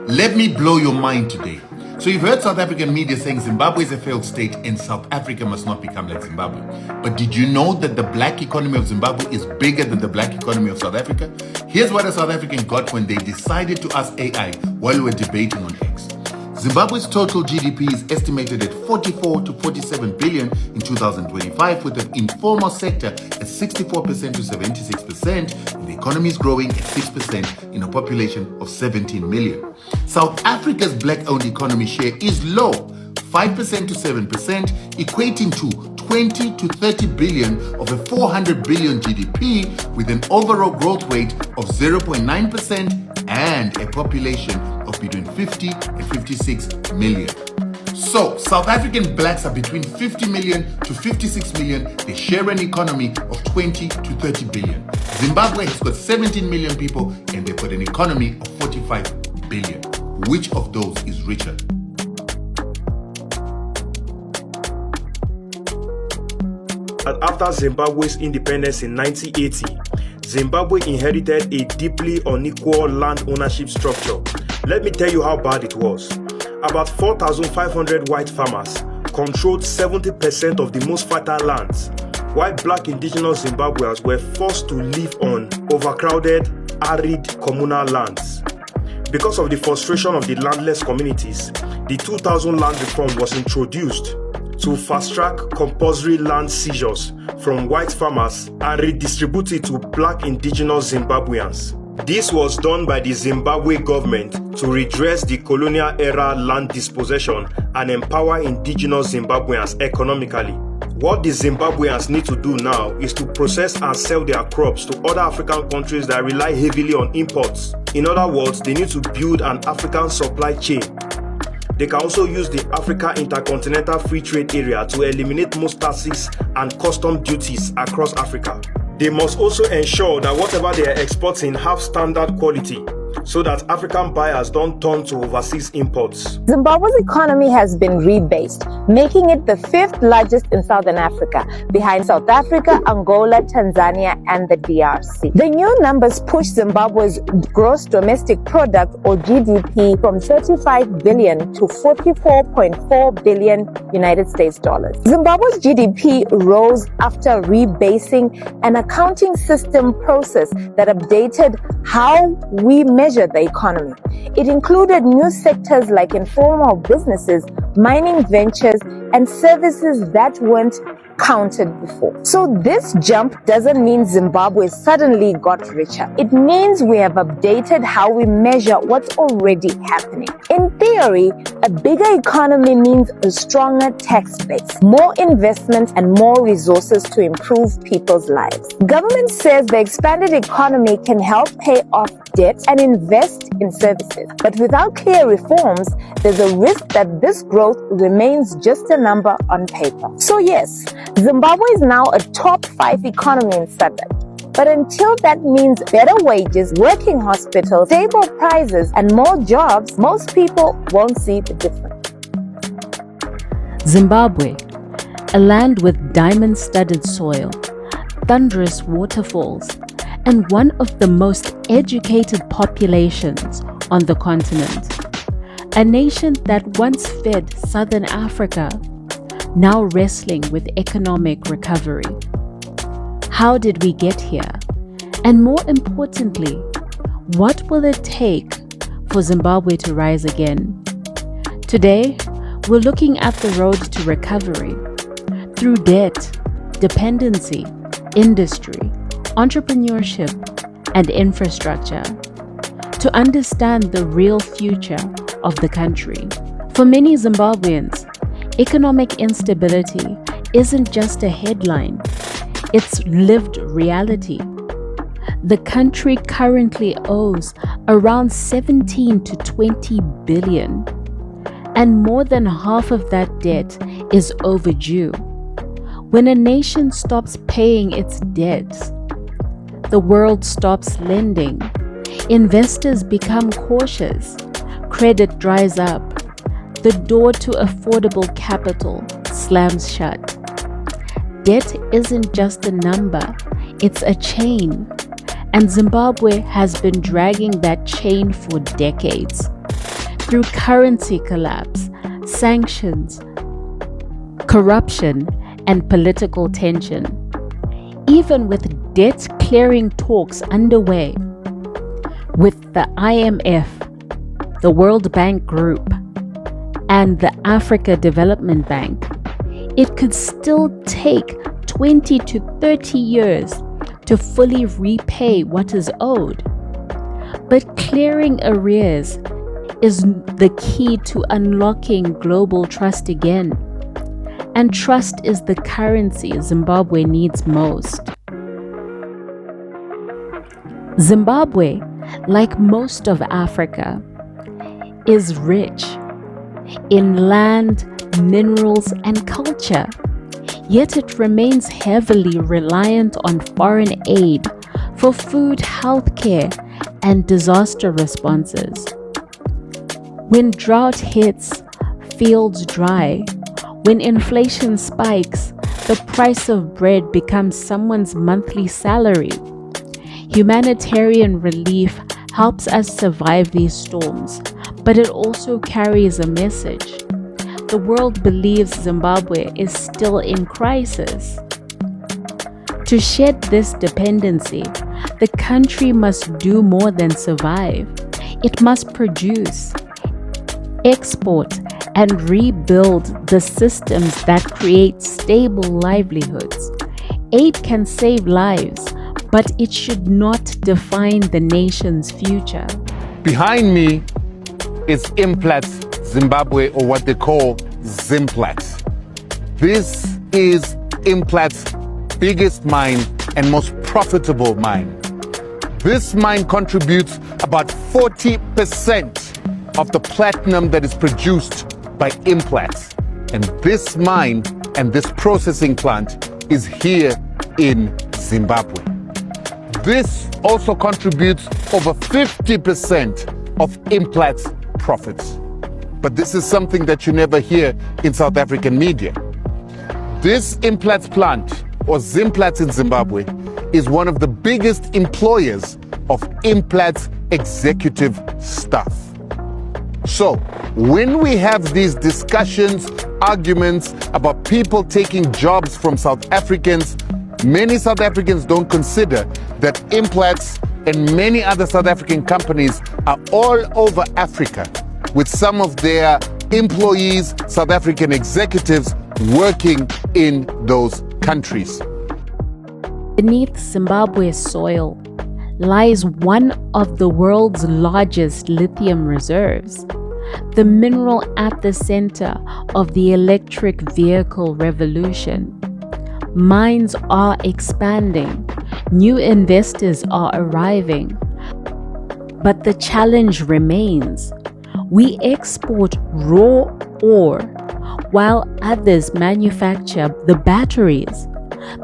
Let me blow your mind today. So you've heard South African media saying Zimbabwe is a failed state and South Africa must not become like Zimbabwe. But did you know that the black economy of Zimbabwe is bigger than the black economy of South Africa? Here's what a South African got when they decided to ask AI while we were debating on X. Zimbabwe's total GDP is estimated at 44 to 47 billion in 2025, with the informal sector at 64% to 76%, and the economy is growing at 6% in a population of 17 million. South Africa's black-owned economy share is low, 5% to 7%, equating to 20 to 30 billion of a 400 billion GDP, with an overall growth rate of 0.9% and a population of between 50 and 56 million. So, South African blacks are between 50 million to 56 million. They share an economy of 20 to 30 billion. Zimbabwe has got 17 million people and they've got an economy of 45 billion. Which of those is richer? After Zimbabwe's independence in 1980, Zimbabwe inherited a deeply unequal land ownership structure. Let me tell you how bad it was. About 4,500 white farmers controlled 70% of the most fertile lands, while black indigenous Zimbabweans were forced to live on overcrowded, arid communal lands. Because of the frustration of the landless communities, the 2000 land reform was introduced to fast-track compulsory land seizures from white farmers and redistribute it to black indigenous Zimbabweans. This was done by the Zimbabwe government to redress the colonial-era land dispossession and empower indigenous Zimbabweans economically. What the Zimbabweans need to do now is to process and sell their crops to other African countries that rely heavily on imports. In other words, they need to build an African supply chain. They can also use the Africa Intercontinental Free Trade Area to eliminate most taxes and custom duties across Africa. They must also ensure that whatever they are exporting have standard quality, so that African buyers don't turn to overseas imports. Zimbabwe's economy has been rebased, making it the fifth largest in Southern Africa, behind South Africa, Angola, Tanzania, and the DRC. The new numbers push Zimbabwe's gross domestic product, or GDP, from 35 billion to 44.4 billion United States dollars. Zimbabwe's GDP rose after rebasing, an accounting system process that updated how we measure the economy. It included new sectors like informal businesses, mining ventures, and services that weren't counted before. So this jump doesn't mean Zimbabwe suddenly got richer. It means we have updated how we measure what's already happening. In theory, a bigger economy means a stronger tax base, more investment, and more resources to improve people's lives. Government says the expanded economy can help pay off debt and invest in services. But without clear reforms, there's a risk that this growth remains just a number on paper. So yes, Zimbabwe is now a top 5 economy in SADC. But until that means better wages, working hospitals, stable prices, and more jobs, most people won't see the difference. Zimbabwe, a land with diamond-studded soil, thunderous waterfalls, and one of the most educated populations on the continent. A nation that once fed Southern Africa, now wrestling with economic recovery. How did we get here? And more importantly, what will it take for Zimbabwe to rise again? Today, we're looking at the road to recovery through debt, dependency, industry, entrepreneurship, and infrastructure to understand the real future of the country. For many Zimbabweans, economic instability isn't just a headline, it's lived reality. The country currently owes around 17 to 20 billion, and more than half of that debt is overdue. When a nation stops paying its debts, the world stops lending, investors become cautious, credit dries up, the door to affordable capital slams shut. Debt isn't just a number, it's a chain. And Zimbabwe has been dragging that chain for decades. through currency collapse, sanctions, corruption, and political tension. Even with debt clearing talks underway with the IMF, the World Bank Group, and the Africa Development Bank, it could still take 20 to 30 years to fully repay what is owed. But clearing arrears is the key to unlocking global trust again. And trust is the currency Zimbabwe needs most. Zimbabwe, like most of Africa, is rich in land, minerals, and culture. Yet it remains heavily reliant on foreign aid for food, healthcare, and disaster responses. When drought hits, fields dry. When inflation spikes, the price of bread becomes someone's monthly salary. Humanitarian relief helps us survive these storms, but it also carries a message. The world believes Zimbabwe is still in crisis. To shed this dependency, the country must do more than survive. It must produce, export, and rebuild the systems that create stable livelihoods. Aid can save lives, but it should not define the nation's future. Behind me is Implats Zimbabwe, or what they call Zimplats. This is Implats' biggest mine and most profitable mine. This mine contributes about 40% of the platinum that is produced by Implats. And this mine and this processing plant is here in Zimbabwe. This also contributes over 50% of Implats' profits. But this is something that you never hear in South African media. This Implats plant, or Zimplats in Zimbabwe, is one of the biggest employers of Implats executive staff. So, when we have these discussions, arguments about people taking jobs from South Africans, many South Africans don't consider that Implats and many other South African companies are all over Africa, with some of their employees, South African executives, working in those countries. Beneath Zimbabwe's soil lies one of the world's largest lithium reserves, the mineral at the center of the electric vehicle revolution. Mines are expanding, new investors are arriving, but the challenge remains. We export raw ore while others manufacture the batteries.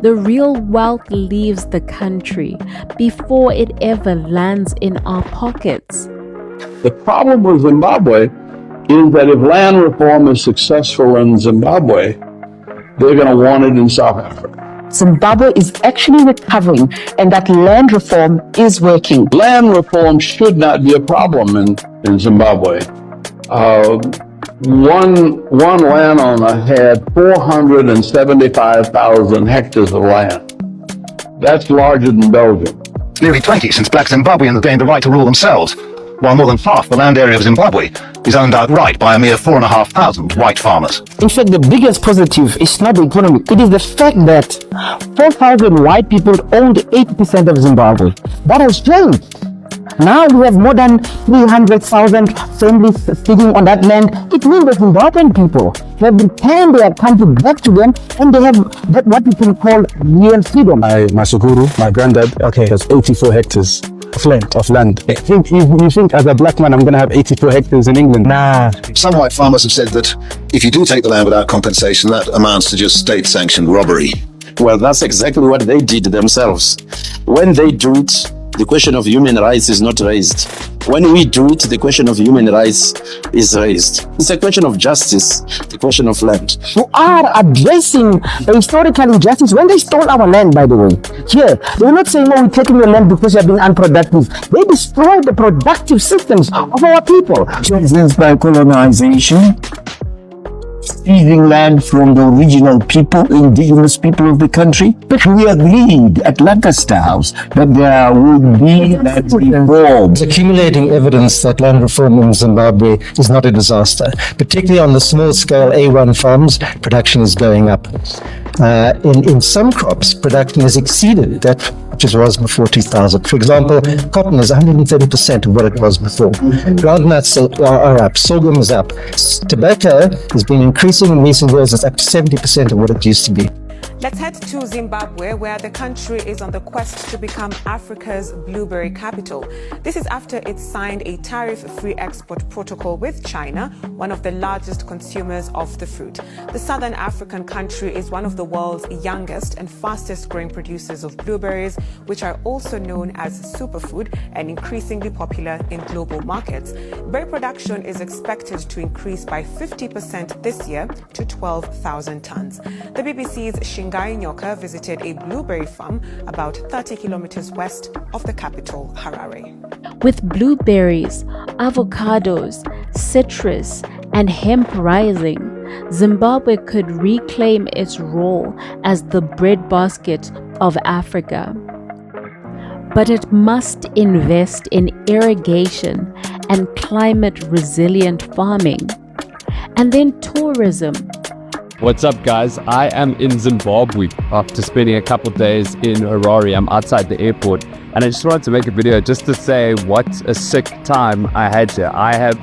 The real wealth leaves the country before it ever lands in our pockets. The problem with Zimbabwe is that if land reform is successful in Zimbabwe, they're going to want it in South Africa. Zimbabwe is actually recovering, and that land reform is working. Land reform should not be a problem in Zimbabwe. One landowner had 475,000 hectares of land. That's larger than Belgium. Nearly 20 since black Zimbabweans gained the right to rule themselves, while more than half the land area of Zimbabwe is owned outright by a mere 4,500 white farmers. In fact, the biggest positive is not the economy. It is the fact that 4,000 white people owned 80% of Zimbabwe. That has changed. Now we have more than 300,000 families sitting on that land. It means the Zimbabwean people have returned their country back to them, and they have that what we can call real freedom. My Suguru, my granddad, has 84 hectares of land. You think as a black man I'm going to have 84 hectares in England? Nah. Some white farmers have said that if you do take the land without compensation, that amounts to just state-sanctioned robbery. Well, that's exactly what they did themselves. When they do it, the question of human rights is not raised. When we do it, the question of human rights is raised. It's a question of justice, the question of land. You are addressing the historical injustice when they stole our land, by the way. Here, they're not saying, oh, we're taking your land because you're being unproductive. They destroyed the productive systems of our people. Since by colonization, stealing land from the original people, indigenous people of the country. But we agreed at Lancaster House that there would be land reform. Accumulating evidence that land reform in Zimbabwe is not a disaster. Particularly on the small scale A1 farms, production is going up. In some crops, production has exceeded that which it was before 2000. For example, cotton is 130% of what it was before. Groundnuts are up, sorghum is up. Tobacco has been increasing in recent years. It's up to 70% of what it used to be. Let's head to Zimbabwe, where the country is on the quest to become Africa's blueberry capital. This is after it signed a tariff-free export protocol with China, one of the largest consumers of the fruit. The southern African country is one of the world's youngest and fastest growing producers of blueberries, which are also known as superfood and increasingly popular in global markets. Berry production is expected to increase by 50% this year to 12,000 tons. The BBC's Shingai Nyoka visited a blueberry farm about 30 kilometers west of the capital, Harare. With blueberries, avocados, citrus, and hemp rising, Zimbabwe could reclaim its role as the breadbasket of Africa. But it must invest in irrigation and climate-resilient farming, and then tourism. What's up, guys? I am in Zimbabwe after spending a couple days in Harare. I'm outside the airport, and I just wanted to make a video just to say what a sick time I had here. I have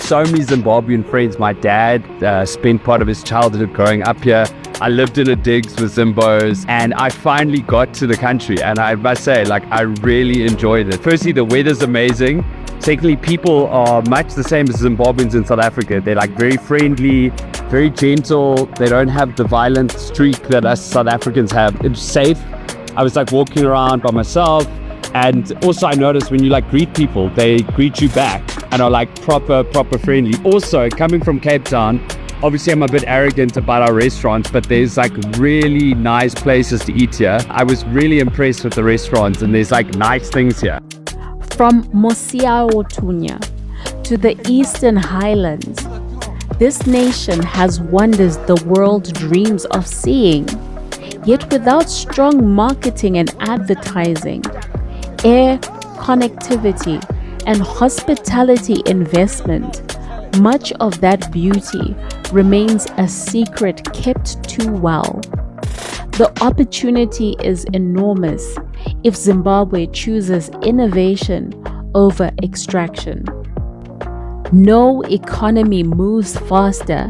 so many Zimbabwean friends. My dad spent part of his childhood growing up here. I lived in a digs with Zimbos, and I finally got to the country, and I must say, I really enjoyed it. Firstly, the weather's amazing. Secondly, people are much the same as Zimbabweans in South Africa. They're very friendly, very gentle. They don't have the violent streak that us South Africans have. It's safe. I was walking around by myself, and also I noticed when you greet people, they greet you back and are proper friendly. Also, coming from Cape Town, obviously I'm a bit arrogant about our restaurants, but there's really nice places to eat here. I was really impressed with the restaurants, and there's nice things here. From Mosiaotunya to the Eastern Highlands, this nation has wonders the world dreams of seeing. Yet without strong marketing and advertising, air connectivity, and hospitality investment, much of that beauty remains a secret kept too well. The opportunity is enormous if Zimbabwe chooses innovation over extraction. No economy moves faster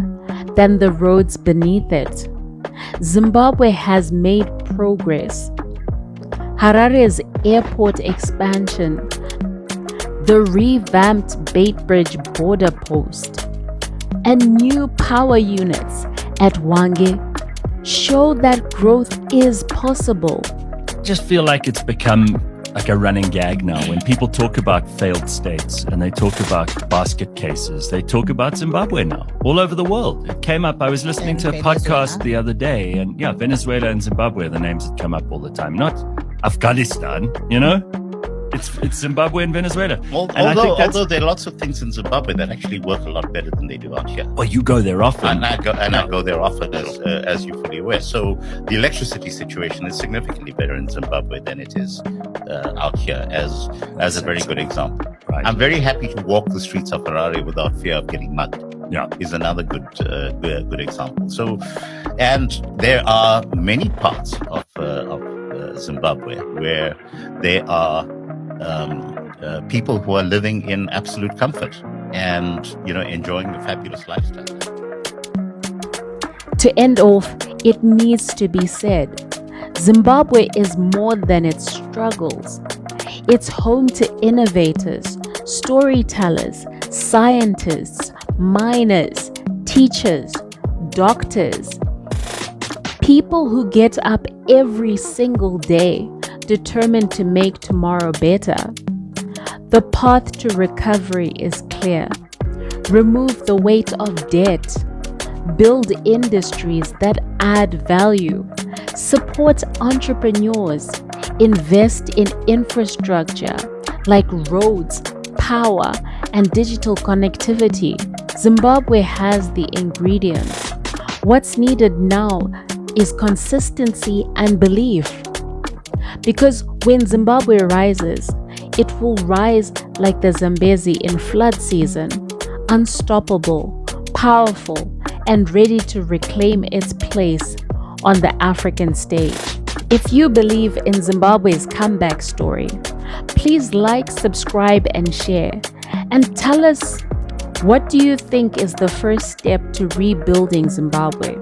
than the roads beneath it. Zimbabwe has made progress. Harare's airport expansion, the revamped Beitbridge border post, and new power units at Hwange show that growth is possible. I just feel like it's become a running gag now. When people talk about failed states and they talk about basket cases, they talk about Zimbabwe now, all over the world. It came up, I was listening to a podcast the other day, and Venezuela and Zimbabwe are the names that come up all the time, not Afghanistan, It's Zimbabwe and Venezuela. Although there are lots of things in Zimbabwe that actually work a lot better than they do out here. Well, you go there often. I go there often, as you're fully aware. So the electricity situation is significantly better in Zimbabwe than it is out here, as a very good example. Right. I'm very happy to walk the streets of Harare without fear of getting mugged. Yeah, is another good example. So, and there are many parts of Zimbabwe where there are people who are living in absolute comfort and enjoying a fabulous lifestyle. To end off, it needs to be said, Zimbabwe is more than its struggles. It's home to innovators, storytellers, scientists, miners, teachers, doctors, people who get up every single day determined to make tomorrow better. The path to recovery is clear. Remove the weight of debt. Build industries that add value. Support entrepreneurs. Invest in infrastructure like roads, power, and digital connectivity. Zimbabwe has the ingredients. What's needed now is consistency and belief. Because when Zimbabwe rises, it will rise like the Zambezi in flood season, unstoppable, powerful, and ready to reclaim its place on the African stage. If you believe in Zimbabwe's comeback story, please like, subscribe, and share. And tell us, what do you think is the first step to rebuilding Zimbabwe?